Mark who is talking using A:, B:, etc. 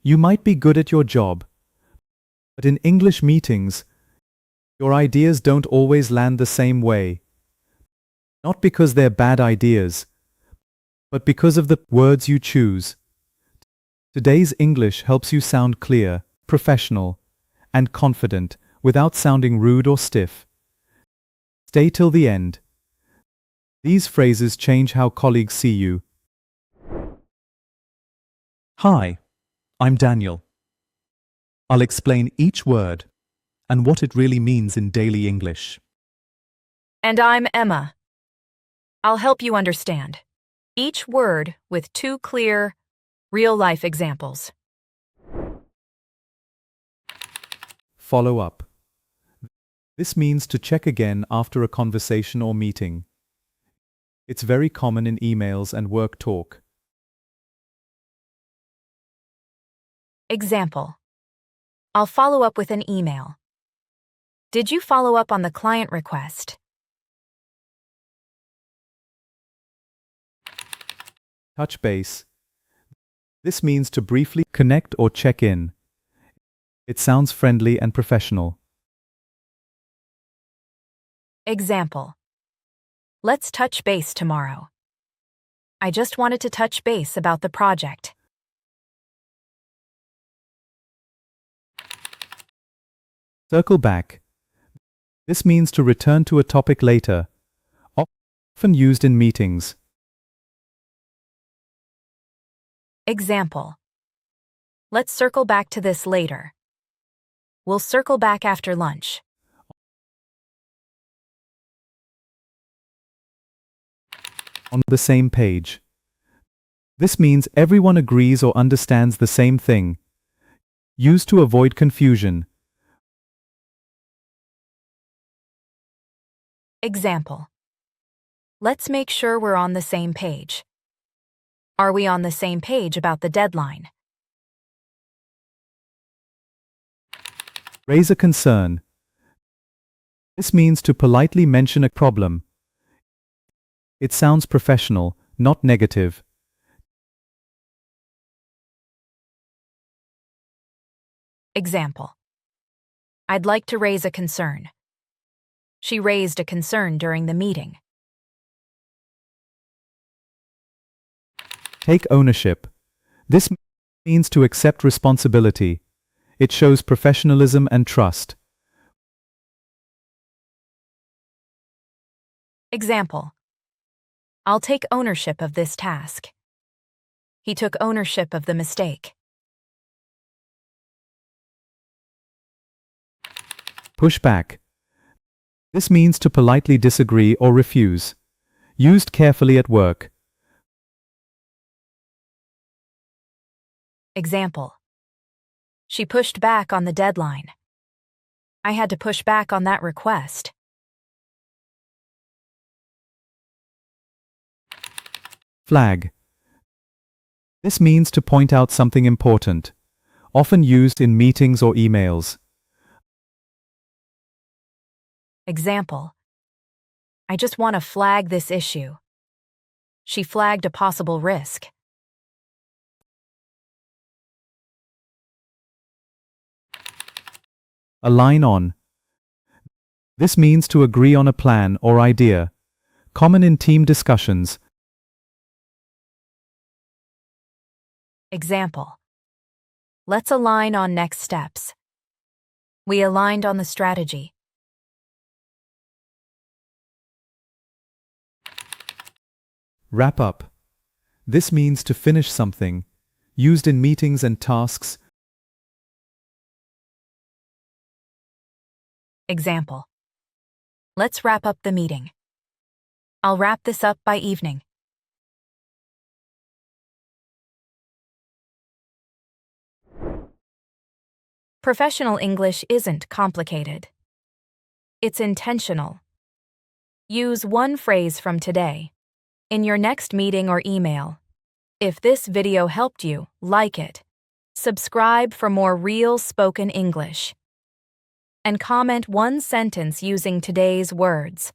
A: You might be good at your job, but in English meetings, your ideas don't always land the same way. Not because they're bad ideas, but because of the words you choose. Today's English helps you sound clear, professional, and confident without sounding rude or stiff. Stay till the end. These phrases change how colleagues see you. Hi, I'm Daniel. I'll explain each word and what it really means in daily English.
B: And I'm Emma. I'll help you understand each word with 2 clear, real-life examples.
A: Follow up. This means to check again after a conversation or meeting. It's very common in emails and work talk.
B: Example. I'll follow up with an email. Did you follow up on the client request?
A: Touch base. This means to briefly connect or check in. It sounds friendly and professional.
B: Example. Let's touch base tomorrow. I just wanted to touch base about the project.
A: Circle back. This means to return to a topic later, often used in meetings.
B: Example. Let's circle back to this later. We'll circle back after lunch.
A: On the same page. This means everyone agrees or understands the same thing. Used to avoid confusion.
B: Example. Let's make sure we're on the same page. Are we on the same page about the deadline?
A: Raise a concern. This means to politely mention a problem. It sounds professional, not negative.
B: Example. I'd like to raise a concern. She raised a concern during the meeting.
A: Take ownership. This means to accept responsibility. It shows professionalism and trust.
B: Example. I'll take ownership of this task. He took ownership of the mistake.
A: Push back. This means to politely disagree or refuse. Used carefully at work.
B: Example. She pushed back on the deadline. I had to push back on that request.
A: Flag. This means to point out something important, often used in meetings or emails.
B: Example. I just want to flag this issue. She flagged a possible risk.
A: Align on. This means to agree on a plan or idea, common in team discussions.
B: Example. Let's align on next steps. We aligned on the strategy.
A: Wrap up. This means to finish something, used in meetings and tasks.
B: Example. Let's wrap up the meeting. I'll wrap this up by evening. Professional English isn't complicated. It's intentional. Use one phrase from today in your next meeting or email. If this video helped you, like it. Subscribe for more real spoken English. And comment one sentence using today's words.